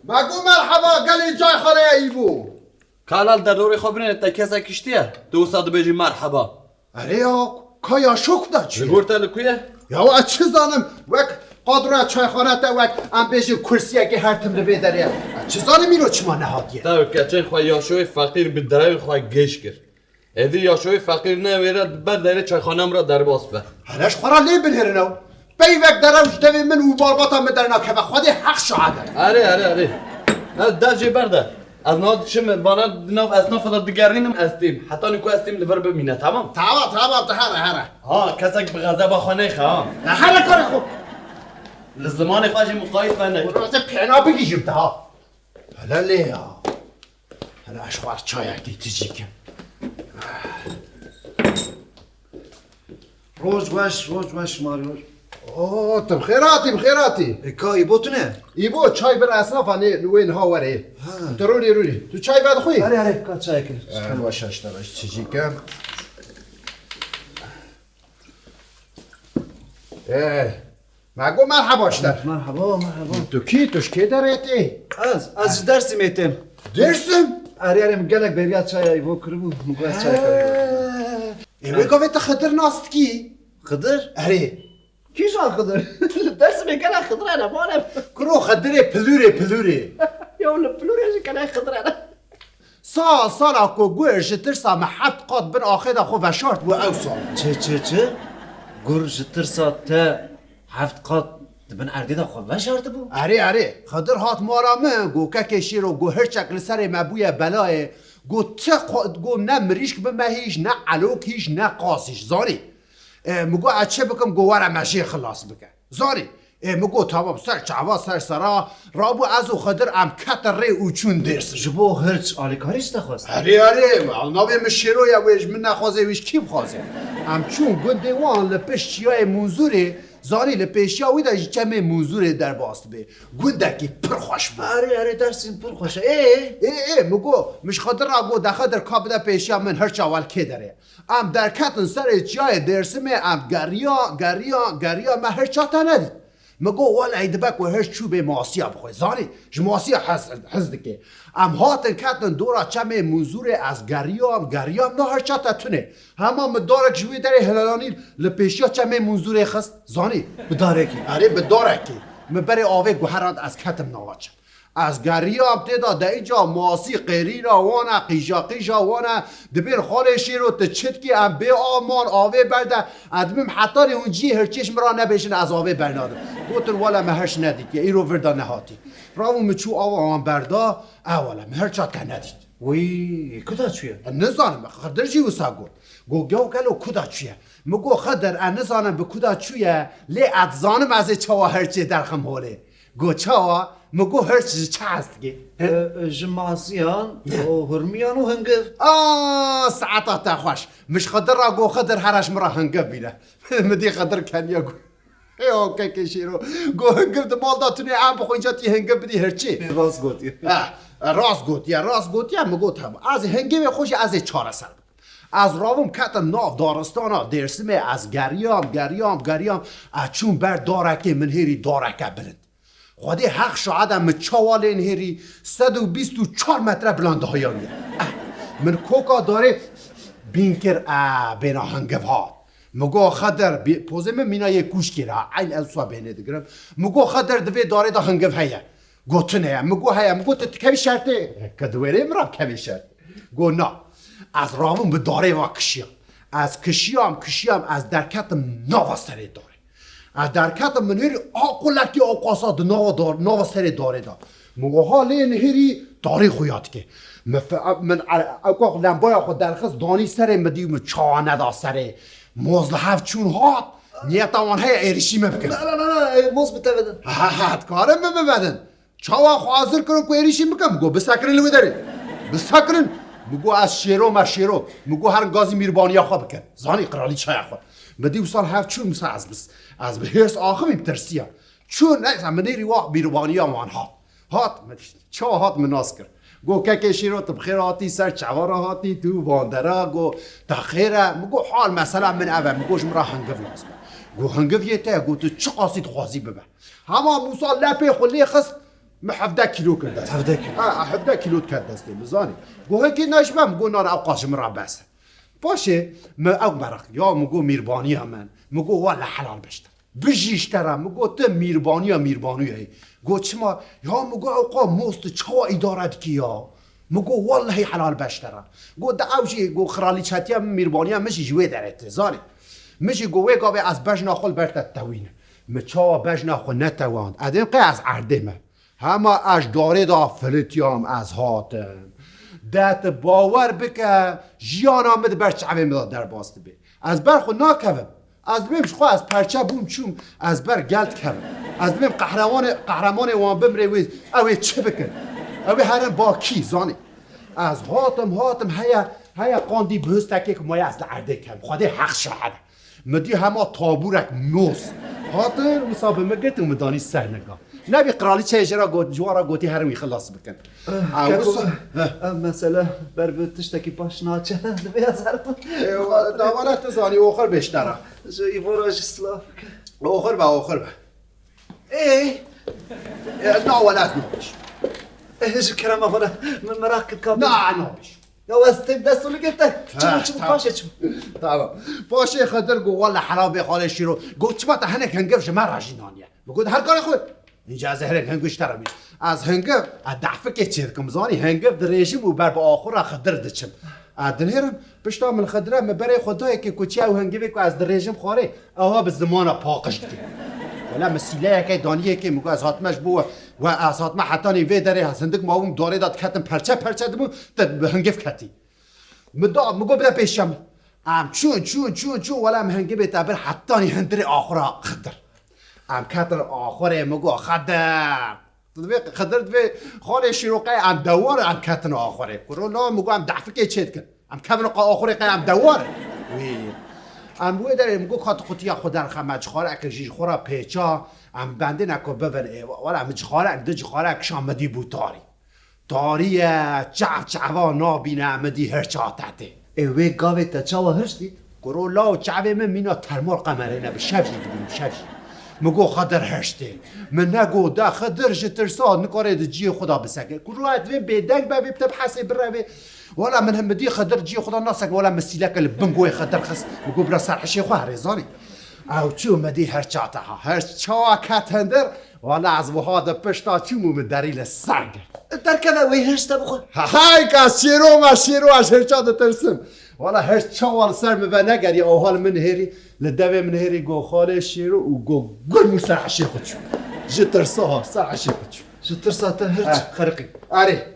مگو مرحبا گلی جای خاره ایبو کانال در دوری خبرین تا کسا کشتیه دو ساعت بجی مرحبا اره یا کایا شک دا چیه؟ بگورتا لکویه؟ یا چه زانم وک قادره چای خانه تا وک ام بیجی کرسیه که هر تم لبه داره چه زانم اینو چما نهادیه؟ تا کچه خواه یاشوی فقیر به درای خواه گش کرد ایدی یاشوی فقیر نویره بر داره چای خانم را در باز به هلش خورا لی بنهره نو بی وک دروش دوی من و بارباتا مدرنا که بخوادی حق شعاده اره در جی برده از نهاد شم وانا از نفت دیگرینم استیم حتی نیکو استیم لور ببینه تمام تمام هره ها کسک به غذا با خانه خواه نه هره کار خوب لزمان خواهش مقایف بنده راست پینا بگیشم تا هلا لیا هلا اشخوار چای اکی تیجی کن روز باش ماریوش اوه تم خیراتی اکایی بوتونه ایبو چای بر اصنافانه نوین ها وره روری تو چای بعد خوی اره کا چای کن باش اشتراش چیزی کن مگو مرحبا اشتر مرحبا تو کی توش کی دارتی؟ از درسی میتم درسم؟ اره مگلک بریاد چای ایو کربو مگو از چای کربو ایوه گوه خدر ناست کی؟ خضر اره کیشان خضر درس میکنه خضر انا مانم کرو خدره پلوره یا لپلوریش کنه خضر انا سال اکو گوش ترسا محط قاد بن آخدا خو بشارت بو او سال چه گرج ترسات تا هفت قات دبن اردی دا خواه بشارت بو اره خدر هات مارا من گو که شیرو گو هر چکل سر مبوی بلاه گو نه مریشک بمهیش نه علوکیش نه قاسیش زاری مگو اچه بکم گو ورا مشی خلاص بکن زاری مگو تمام سر چعوا سر سرا رابو ازو خدر ام کت ری اوچون درس جبو هرچ آلیکاریش دخواست اره ناوی مشیرو یا ویش من نخوازه ویش کیم خوازه ام چون گنده وان لپش چیای منظوره زاری لپشیا ویدا جمع منظوره در باست به گنده کی پر خوش بود اره درسین پر خوشه مگو مش خاطر اگو دخدر کابدا پیشیا من هر چاول که داره ام در کتن سر چای درسمه ام گریا ما هر چاتا ندید مگو ولا ایدبک و هر چوب ماسیا بخوی زانی جماسیا حزد که ام هاتن کتن دورا چمه منظور از گریام نه هر چاتا تونه همه مدارک جوی داره هلالانی لپیشیا چمه منظور خست زانی بداره کی اره بداره کی مبره آوه گوهرات از کتم نواچم از گریام تدا دا اینجا ماسی قیری را وانا قیجا وانا دبیر خاله شیرو تچت کی ام به آمان آوه برده ادمیم حتی اونجی هر چشم را نبیشن از آوه برنادم گوتن والا مهرش ندید که ایرو وردا نهاتی راو مچو آوه بردا اولا مهر چات که ندید وی کدا چویه نزانم خدر جی وساگو گو گلو کدا چویه مگو خدر نزانم به کدا چویه لی ادزانم از چاوا هرچی درخم هوله گو چاوا مگو هر چیز چه هست که؟ جماسیان و هرمیان و هنگف ساعتا تا خوش مش خدر را گو خدر هرش مرا هنگف بیره مدی خدر کنیا گو ایو که شیرو گو هنگف دمال داتونی عام بخو اینجا تی هنگف بدی هرچی راست گوتی راست گوتی مگو تم از هنگف خوش از چاره سر از راوم کت ناف دارستانا درسمه از گریام چون بر دارکه من هیری دارکه برد خودی حق شاید من چوال این هری 124 متر بلنده هایانیه من کوکا داره بینکر بینا هنگف ها مگو خدر پوزه من مینا یک کوش گیره این السوا بینه دگرم مگو خدر دوی داره دا هنگف هایه گوتنه مگو کمی شرطه کدویره مرا کمی شرطه گو نه از رامون به داره و کشیم از کشیم از درکتم نوستره داره از درکت من هری آقلکی آقاسا نو سر داره دا مگو حالی نهری داری خویاد که من اوقاق لنبای خود درخص دانی سر مدیوم چانه دا سر موزل هفت چون هات نیتا وانهای ایرشی مبکن نه موز بتبدن هات کارم ببدن چاوا خوازر کنم که ایرشی مکم مگو بسکرین لوی داره بسکرین مگو از شیرو مگو هر گازی میربانی خواه بکن زانی قرالی چای خواه بدی سال هفت چون مثلا از به هرس آخه میبترسیم چون نه من دیری واقع میربانی وان هات چه هات مناس کرد گو که شیرو بخیر هاتی سر چوار هاتی تو واندرا گو تخیره مگو حال مثلا من اول مگوش مرا هنگف لازم گو هنگف یه تا گو تو چه قاصد خوازی ببه همه موسا لپه خلی خست من 17 كيلو كنت 17 كيلو. 17 كيلو كنت دستي بزاني قو هيك ناشبه مقول نار اوقاش مرا بس باشه ما او مرق يا مقول ميرباني من مقول والله حلال بشتر بجيشتره مقول ته ميرباني هي قو چما يا مقول اوقا موست چوا اداره کیا مقول والله حلال بشتره قو دعوشي قو خرالي چاتيا ميرباني مش جوي درت زاني مش قوه قاوي از بجنا خل برت التوين مچا بجنا خو نتواند ادم قي از عردمه هما اش داره دا فلتیام از هاتم دت باور بکه جیان آمد بر چعبه مداد در باست بی از بر خود ناکوم از بیم شخوا از پرچه بوم چوم از بر گلت کوم از بیم قهرمان وان بمره ویز اوی چه بکن اوی هرم با کی زانی از هاتم هیا قاندی بهستکی که مایه از لعرده کم خواده حق شهده مدی همه تابورک موس هاتن مصابه مگت و مدانی سر نگاه نبي قرالي شيء جرا قوت جوارا قوتي هرمي خلاص بكن مثلا بر تشتكي باش ناچه بيازر داوانا تزاني اوخر بيشترا جو يفوراج سلافك اوخر با ايه لا ولا نوبش ايش الكلام هذا من مراكب كابل لا نوبش يا واستم بس اللي قلت شو باشه شو تمام باشه خدر قو والله حرام بخال شيرو قلت ما هنك هنقفش ما راجينانيا بقول هر کار خود اینجا زهرك هنگوش ترى از هنگف ادعفك چیرکم زانی هنگف در رژیم و بر با آخر خدر دچم ادنهرم بشتا من خدره مبره خدای که کوچی او هنگفی کو از در رژیم خاره اوها به زمان پاقش کی ولا مسیله که دانیه که مگو از هاتمش بو و از هاتم حتی نیوی داره صندوق ماوم داره داد کتم پرچه دمو به هنگف کتی مگو بده پیشم ام چون ولا هنگف تبر حتی هندر آخر خدر ام كاتر آخره مگو خدر خدر دوی خاله شروقه ام دواره ام كاتن آخره کرو لا مگو ام دعفه چید کن ام کبن آخره قی ام دواره وی ام وی داره مگو کات قطیا خودر خمج خاره اک جیج خورا پیچا ام بنده نکو ببن ولا ام جخاره اک دج خاره اک شامدی بوتاری تاری چعوا نابینه امدی هرچاتته وی گاوی تا چاوا هرشتی کرو لا چعوه من مینا ترمال قمره نبی شفجی مگو خدر هشته من نگو دا خدر جترساد نکاره دا جی خدا بسکه کروات وین بیدنگ با بیبتب حسی بروی ولا من هم بدي خدر جي خدا ناسك ولا مسيلك البنقوي خدر خس مگو برا سرح شي خو رزاني او چو مدي هرچاتها هرچا كاتندر ولا عزو هذا بشتا چو من داريل السرق در كذا وي هرشتا بخو هاي كاسيرو ما شيرو اش هرچا ترسم ولا هرچا وال سر مبنگر يا اوهال من هيري لدوي من هيري جو خاله شيرو و جو قل مسرح شي خدشو جترسها سرح شي خدشو جترسها هرچ خرقي اري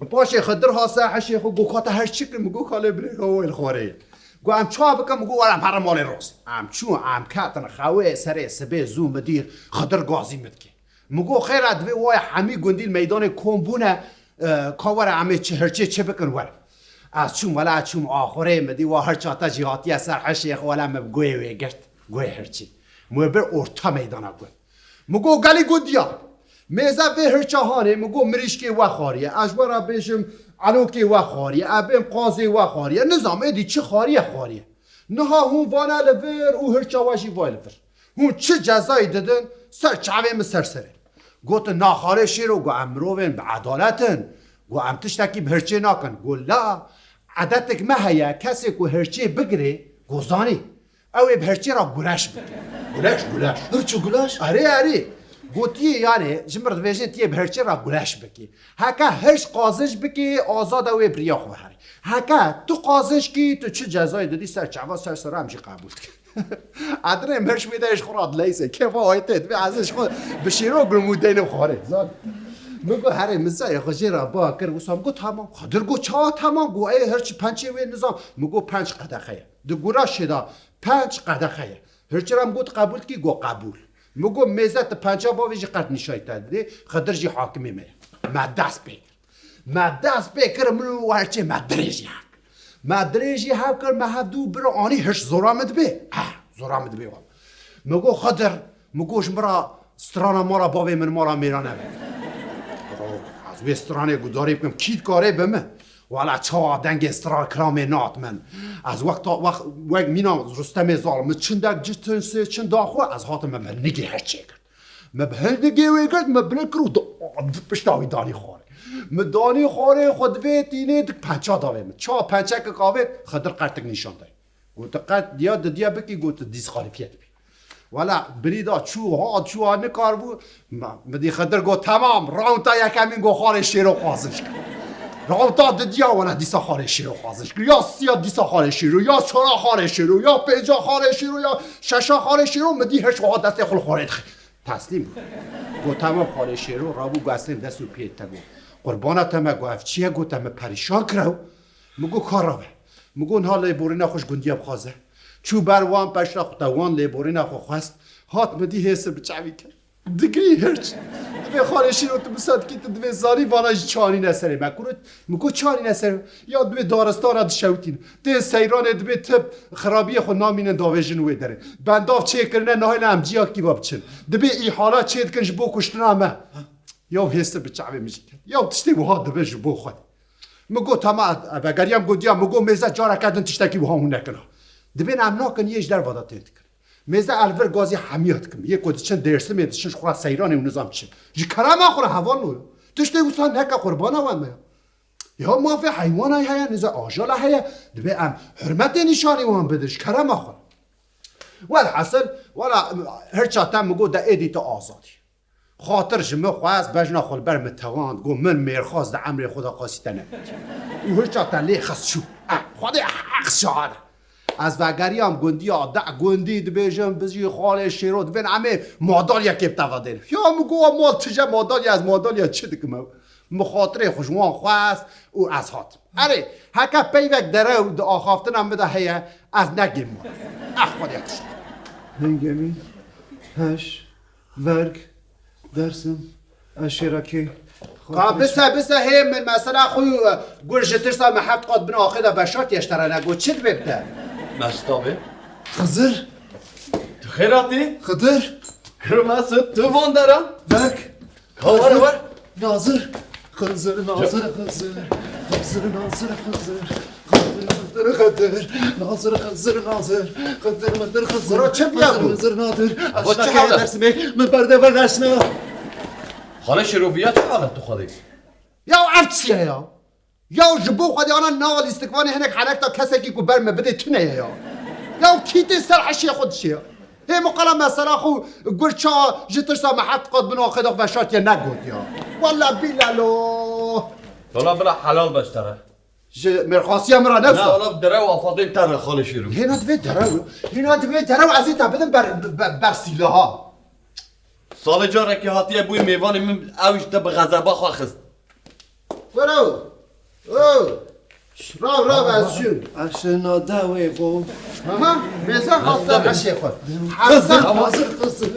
باشه خدرها ساحه شيخ و گوخات هر شکل مگو خاله بره هو الخوره گو ام چا بکم مگو ولم هر مال روز ام چو ام کاتن خوه سره سبه زو مدیر خدر گازی مدکی مگو خیر ادوی وای همی گندیل میدان کومبونه کاور ام چه بکن ور از چوم ولا چوم آخره مدی و هر چاتا جهاتی سر شیخ ولم گوی وی گشت گوی هرچی مو بر اورتا میدان گو مگو گلی گودیا میزه به هر چهانه مگو مریشکی و خاریه اجبارا بشم علوکی و خاریه ابم قاضی و خاریه نظام ادی چه خاریه نها هون وانا لور او هر چواشی وای لور هون چه جزایی دادن سر چاوه مسرسره گوت ناخاره شیرو گو امروین به عدالتن گو ام تشتکی به هرچه ناکن گو لا عدتک مهیا کسی که هرچه بگره گوزانی او به هرچه را گلش بگره گلش هرچو گلاش اره گوتی یعنی جمرد ویژن تیه بهرچه را گلش بکی هکا هرش قازش بکی آزاد اوی بریا خو هری هکا تو قازش کی تو چه جزایی دادی سر چوا سر همچی قبول کن ادره مرش میدهش خوراد لیسه که فایته دوی ازش خود بشیرو گلمودین خواره زاد مگو هره مزای خوشی را با کر گوسام گو تمام خدر گو چا تمام گو ای هرچی پنچی وی نظام مگو 5 قدخه دو گورا شدا 5 قدخه هرچی رام گوت قبول کی گو قبول مگو میزت پنجا با ویژه قرد نشای تدری خدر جی حاکمی می ما دست بکر منو ورچه مدرجی ها کر مهدو برو آنی هش زورامد به مگو خدر مگوش مرا سترانا مارا باوی من مارا میرانه از وی سترانه گداری بکم کید کاره بمه والا چا دنگ استرا کرام نات من از وقت مینا رستم ظالم چندک جتن سه چند داخو از هاتم من نگی هرچی کرد ما بهندگی ویگرد ما بنکرو پشتاوی دانی خواره ما دانی خواره خود بیت اینه دک پنچا داوه من چا پنچا که قاوت خدر قرتک نشان دای گوت قرت دیا بکی گوت دیس خالفیت بی ولا بریدا چو ها نکار بود مدی خدر گو تمام راونتا یکمین گو خاره شیرو خوازش کرد راونتا دیا ونا دیسا خاره شیرو خوازش کرد یا سیا دیسا خاره شیرو یا چورا خاره شیرو یا پیجا خاره شیرو یا ششا خاره شیرو مدی هرش وها دست خل خاره تسلیم بود گو تمام خاره شیرو رابو گو اسلیم دستو پیت تگو قربانت هم گو اف چیه گو تم پریشان کرو مگو کاراوه مگو نها لیبورینا خوش گندیاب خوازه چو بروان پشتا خوتا وان لیبورینا خو خواست هات مدی حس بچاوی کرد دگری هرچ به خارشی رو تو بسات که تو دوی زاری واناج چانی نسره مکورت مگو چانی نسره یا دوی دارستان را دشوتین ده سیران دوی تب خرابی خو نامین داوه جنوی داره بنداف چه کرنه نهایل امجیا کی بابچن دوی ای حالا چه کنش بو کشتنامه یا حس بچاوی میشه یا تشتی وها دوی جبو خود مگو تمام و گریم گودیا مگو میزه جارا کردن تشتکی وها اون نکنه دوی نمنا کن یه در وادا تید کن میزه الور گازی حمیات کن یک کدیشن درس میدشن خورا سیران اون نظام چه جی کرام آخر هوا نو تشتی وسان نکا قربان وان میام یا موافق حیوان های نزا آجال های دوی ام حرمت نشانی وان بدرش کرام آخر ول حاصل ولا هر چاتم مگو دا ایدی تا آزادی خاطر جمع خواست بجنا خال بر متواند گو من میرخواست دا عمر خدا قاسی تنه او هر چاتم لی خست شو خدا حق شاده از وگری هم گندی آده گندی دبیجم بزی خاله شیرو دبین همه مادالیا که بتوادن یا مگو مال تجا مادالیا از مادالیا چه دکمه مخاطره خوشوان خواست او از هات اره هکا پیوک داره و دا آخافتن هم بده هیه از نگیم ما خود یکش هنگمی هش ورگ درسم اشیراکی بسه هی من مثلا خوی گرش ترسا محبت قاد بنا آخده بشات یشتره نگو چه ببته مستابه خزر تو خیراتی؟ خضر کرمسد تو وان دارم؟ ورگ ور ناظر خزر ناظر خزر خزر ناظر خزر ناظر خزر ناظر خزر مدر خزر برو چه بیام؟ خزر نادر با چه اشتاکی حاله؟ درسمه من برده ور نشنا خاله شروفیه چه حالت تو خودی؟ یا افچیه یا جبو خودی آنا ناول استکوانی هنک حرک تا کسی که بر مبده تونه یا کیتی سر حشی خودشیه هی مقالا مثلا خو گرچا جترسا محط قد بنا خدا بشات یا نگود یا والا بیلالو حالا بلا حلال بشتره مرخاصی هم را نه نفسا حالا دره و آفاده تره خاله شروف هینا دوی درو از این تا بدن بر سیله ها سال جاره که هاتیه بوی میوان من اوش تا به غذبا خواه خست برو راو از شون اشنا دوی قو ها میزا خواستم حشی خود خزر ناظر خزر